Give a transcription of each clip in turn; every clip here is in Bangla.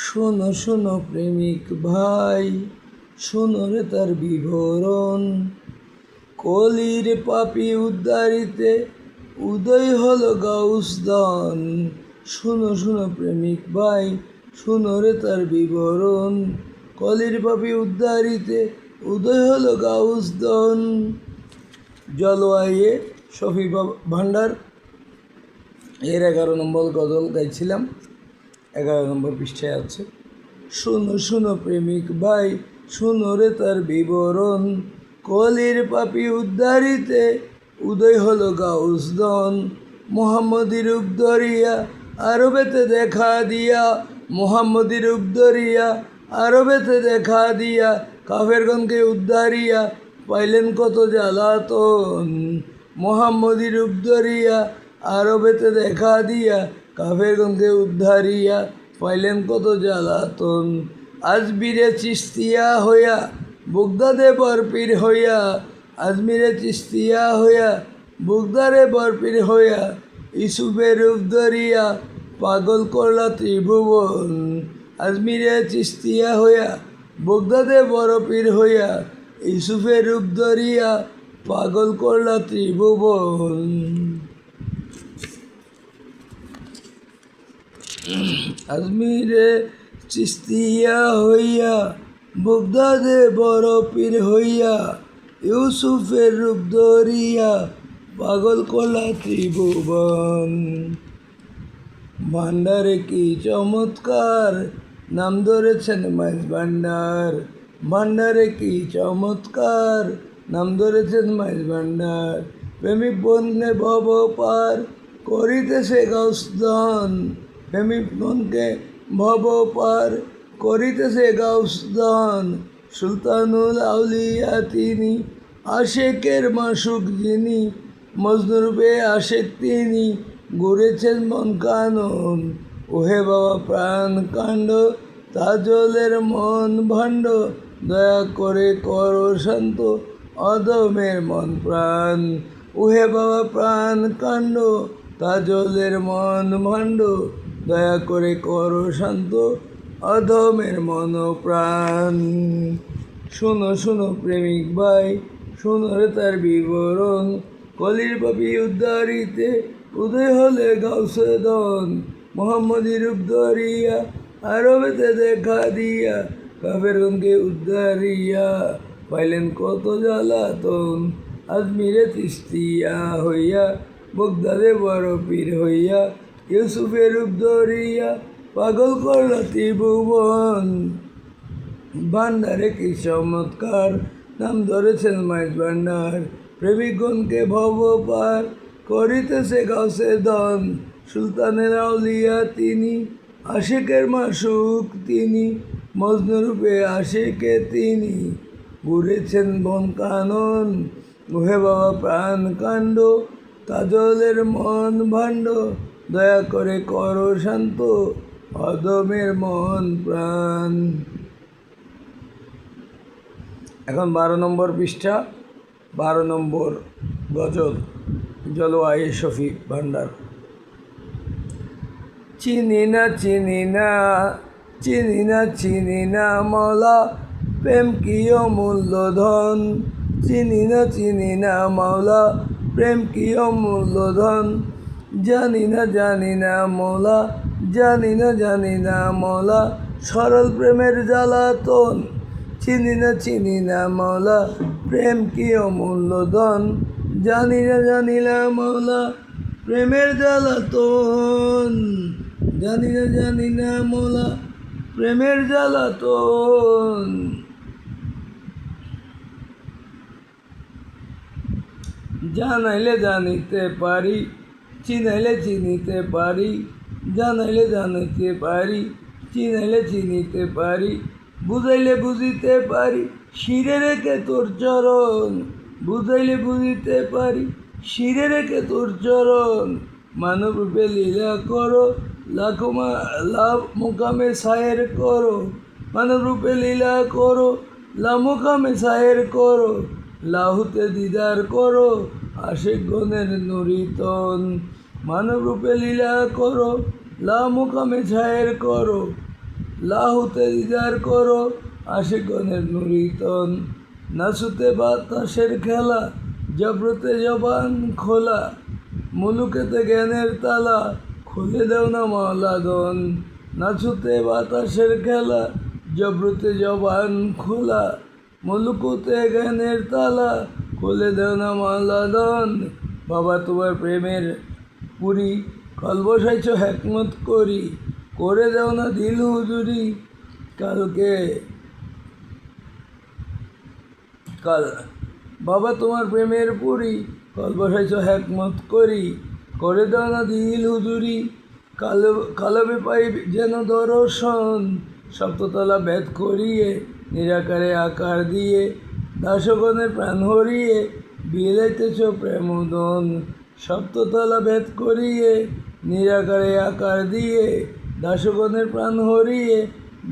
শোনো শোনো প্রেমিক ভাই, শোনো রে তার বিবরণ। কলির পাপি উদ্ধারিতে উদয় হলো গাউসদান। শোনো শোনো প্রেমিক ভাই, শোনো রে তার বিবরণ। কলির পাপি উদ্ধারিতে উদয় হলো গাউসদান। জলওয়াইয়ে শফি ভান্ডার এর 11 নম্বর গজল গাইছিলাম, 11 নম্বর পৃষ্ঠায় আছে। শোনো শোনো প্রেমিক ভাই, শোনো রে তার বিবরণ। কলির পাপি উদ্ধারিতে উদয় হলো গাউসদন। মোহাম্মদী রূপ ধরিয়া আরবেতে দেখা দিয়া, মোহাম্মদী রূপ ধরিয়া আরবেতে দেখা দিয়া, কাফেরগণকে উদ্ধারিয়া পাইলেন কত জ্বালাতন। মোহাম্মদী রূপ ধরিয়া আরবেতে দেখা দিয়া, কাফেরগণকে উদ্ধারিয়া পাইলেন কত জ্বালাতন। আজমিরে চিস্তিয়া হইয়া বুগদাদে বরপীর হইয়া, আজমিরে চিস্তিয়া হইয়া বুগদারে বরপীর হইয়া, ইসুফের রূপ ধরিয়া পাগল করলা ত্রিভুবন। আজমিরে চিস্তিয়া হইয়া বুগদাদে বরপীর হইয়া, ইসুফের রূপ ধরিয়া পাগল করলা ত্রিভুবন। আজমিরে চিস্তিয়া হইয়া বুগদাদে বরপীর হইয়া, ইউসুফের রূপ ধরিয়া পাগল করলা ত্রিভুবন। ভান্ডারে কি চমৎকার নাম ধরেছেন মাইজ ভান্ডার। ভান্ডারে কি চমৎকার নাম ধরেছেন মাইজ ভান্ডার। প্রেমিক বনকে ভব পার করিতেছে গাউসদান। প্রেমিক বনকে ভব পার করিতেছে গাউসদান। সুলতানুল আউলিয়া তিনি, আশেকের মাসুক যিনি, মজনুরূপে আশেক তিনি, ঘুরেছেন মন কানন। ওহে বাবা প্রাণ কাণ্ড, তাজলের মন ভাণ্ড, দয়া করে করো শান্ত অদমের মন প্রাণ। ওহে বাবা প্রাণ কাণ্ড, তাজলের মন ভাণ্ড, দয়া করে করো শান্ত অধমের মন প্রাণ। শোনো শোনো প্রেমিক ভাই, শোনো রে তার বিবরণ। কলির পাপি উদ্ধারিতে উদয় হলে গাউসদন। মোহাম্মদী রূপ ধরিয়া আরবেতে দেখা দিয়া, কাফেরগণকে উদ্ধারিয়া পাইলেন কত জ্বালাতন। আজমিরে চিস্তিয়া হইয়া বগদাদে বরপীর হইয়া, ইউসুফের রূপ ধরিয়া পাগল করলা ত্রিভুবন। ভান্ডারে কি চমৎকার নাম ধরেছেন মাইজ ভান্ডার। প্রেমিকগণকে ভব পার করিতেছে গাউসদন। সুলতানের আউলিয়া তিনি, আশেকের মাসুক তিনি, মজনুরূপে আশেকে তিনি, ঘুরেছেন বন কানন। ওহে বাবা প্রাণ কাণ্ড, তাজলের মন ভাণ্ড, দয়া করে করো শান্ত অদমের মন প্রাণ। এখন 12 নম্বর পৃষ্ঠা, 12 নম্বর গজল, জলওয়ায়ে শফি ভান্ডার। চিনি না চিনি না, চিনি না চিনি না মাওলা, প্রেম কি অমূল্য ধন। চিনি না চিনি না মাওলা, প্রেম কি অমূল্য ধন। জানি না জানি না মৌলা, জানি না জানি না মৌলা, সরল প্রেমের জ্বালাতন। চিনি না মৌলা, প্রেম কি অমূল্য ধন। জানি না মৌলা, প্রেমের জ্বালাতন। জানি না মৌলা, প্রেমের জ্বালাতন। জানাইলে জানিতে পারি, চিনাইলে চিনিতে পারি। জানাইলে জানিতে পারি, চিনাইলে চিনিতে পারি। বুঝাইলে বুঝিতে পারি, শিরে রেখে তোর চরণ। বুঝাইলে বুঝিতে পারি, শিরে রেখে তোর চরণ। মানব রূপে লীলা করো, লাখো লাভ মোকামে সায়ের করো। মানব রূপে লীলা করো, লামোকামে সায়ের করো। লাহুতে দিদার করো, আশেক গণের নুরিতন। মানব রূপে লীলা করো, লামোকামে ছায়ের করো। লাহুতে দিদার করো আশিকগণের নুরিতন, নাচুতে বাতাসের খেলা, জবরতে জবান খোলা, মুলুকেতে জ্ঞানের তালা, খুলে দাও না মাওলাদন। নাচুতে বাতাসের খেলা, জবরতে জবান খোলা, মুলুকুতে জ্ঞানের তালা, খুলে দাও না মাওলাদন। বাবা তোমার প্রেমের পুরী, কল বসাইছ হ্যাকমত করি, করে দাও না দিল হুজুরি। কাল বাবা তোমার প্রেমের পুরী, কল বসাইছ হ্যাকমত করি, করে দাও না দিল হুজুরি। কালবে পাই যেন দর্শন, সপ্ততলা ভেদ করিয়ে, নিরাকারে আকার দিয়ে, দাসগণের প্রাণ হরিয়ে, বিলাইতেছ প্রেমোদন। সপ্ততলা ভেদ করিয়ে, নিরাকারে আকার দিয়ে, দাসগণের প্রাণ হরিয়ে,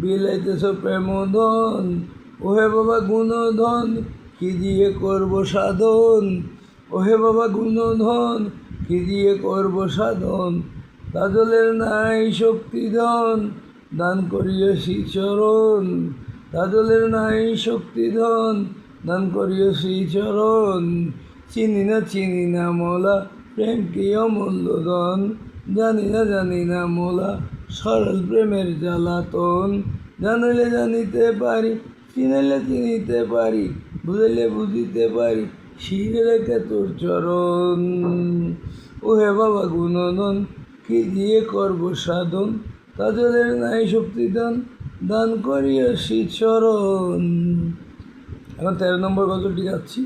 বিলাইতেছ প্রেমোদন। ওহে বাবা গুণধন, কি দিয়ে করব সাধন, ওহে বাবা গুণধন, কি দিয়ে করব সাধন। কাজলের নাই শক্তিধন, দান করিও শ্রীচরণ, কাজলের নাই শক্তিধন, দান করিও শ্রীচরণ। চিনি না মোলা প্রেম কি অমূল্য ধন, জানি না মোলা সরল প্রেমের জ্বালাতন। জানিলে জানিতে পারি, চিনিলে চিনিতে পারি, বুঝিলে বুঝিতে পারি, শিরে রেখে তোর চরণ। ওহে বাবা গুণধন, কি দিয়ে করব সাধন, কাজলের নাই শক্তিদান, দান করিও শ্রীচরণ। এখন 13 নম্বর গজলটি যাচ্ছি।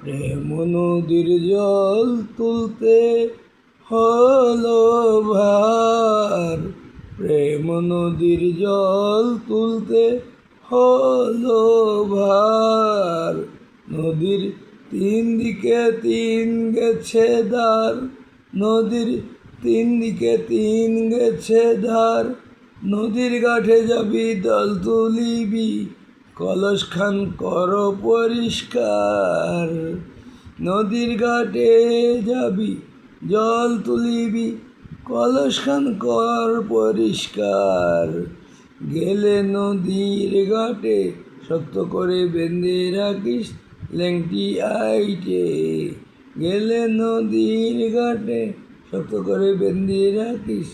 প্রেম নদীর জল তুলতে হলো ভার, প্রেম নদীর জল তুলতে হলো ভার। নদীর 3 দিকে 3 গেছে দ্বার, নদীর 3 দিকে 3 গেছে ধার। নদীর ঘাটে যাবি জল তুলিবি, কলস খান কর পরিষ্কার। নদীর ঘাটে যাবি জল তুলিবি, কলস খান কর পরিষ্কার। গেলে নদীর ঘাটে শক্ত করে বেঁধে রাখিস লেংটি আইটে। গেলে নদীর ঘাটে শক্ত করে বেঁধে রাখিস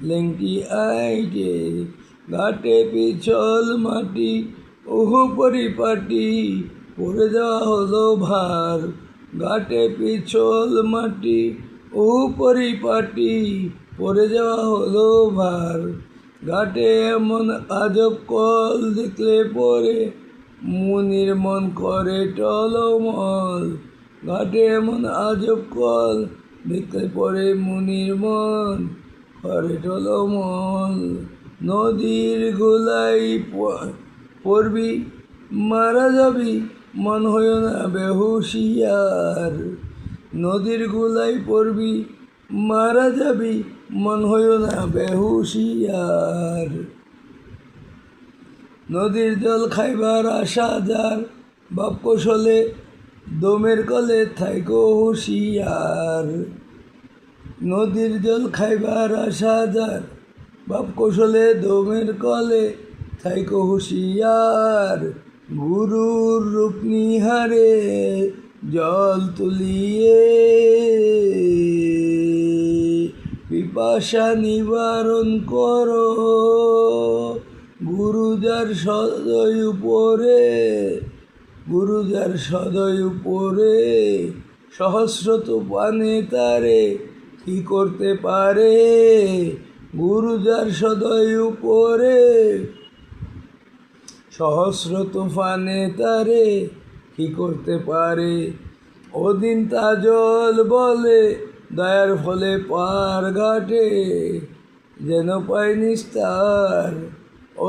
লেংটি আইটে। ঘাটে পিছল মাটি ওহো পরিপাটি, পড়ে যাওয়া হলো ভার। ঘাটে পিছল মাটি ও পরিপাটি, পড়ে যাওয়া হলো ভার। ঘাটে এমন আজব কল দেখলে পরে মুনির মন করে টলমল। ঘাটে এমন আজব কল দেখলে পরে মুনির মন করে টলমল। নদীর গোলাই পড়বি মারা যাবি, মন হইও না বেহুশিয়ার। নদীর গোলাই পড়বি মারা যাবি, মন হইও না বেহুশিয়ার। নদীর জল খাইবার আশা যার, বাপ কৌশলে দমের কলে থাইকো হুশিয়ার। নদীর জল খাইবার আশা যার, বাপ কৌশলে দমের কলে থাইকো হুশিয়ার। গুরুর রূপ নিহারে জল তুলিয়ে, পিপাসা নিবারণ করো। গুরু যার সদয় উপরে, গুরু যার সদয় উপরে, সহস্র তুফানে তারে কি করতে পারে। গুরু যার সদয় উপরে, সহস্র তুফানে তারে কি করতে পারে। ওদিন তাজল বলে দয়ার ফলে পার ঘাটে যেন পাই নিস্তার।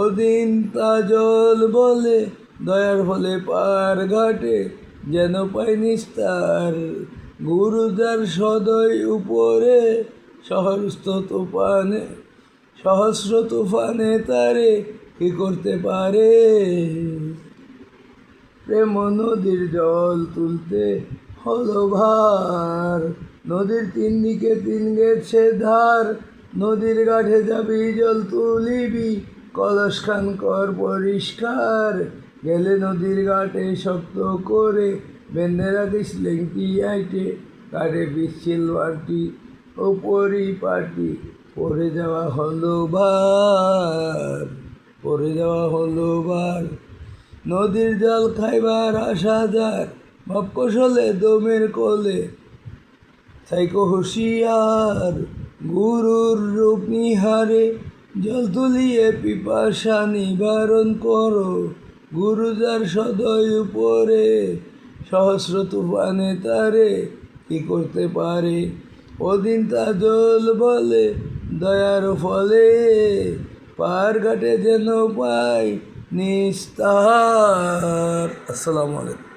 ওদিন তাজল বলে দয়ার ফলে পার ঘাটে যেন পাই নিস্তার। গুরু যার সদয় উপরে, সহস্র তুফানে তারে কি করতে পারে। প্রেম নদীর জল তুলতে হলো ভার, নদীর 3 দিকে 3 গেছে ধার। নদীর ঘাটে যাবি জল তুলিবি কলস খান কর পরিষ্কার গেলে নদীর ঘাটে শক্ত করে বেঁধে রাখিস লেংটি আইটে ঘাটে পিচ্ছিল বাটি ও পরিপাটি পড়ে যাওয়া হলো ভার পড়ে যাওয়া হলো ভার নদীর জল খাইবার আশা যার ভাব কৌশলে দমের কোলে থাইকো হুঁশিয়ার গুরুর রূপ নিহারে জল তুলিয়ে পিপাসা নিবারণ করো গুরু যার সদয় উপরে সহস্র তুফানে তারে কি করতে পারে ওদিন তা জল বলে দয়ার ফলে পার ঘাটে যেন পাই নিস্তার। আসসালামু আলাইকুম।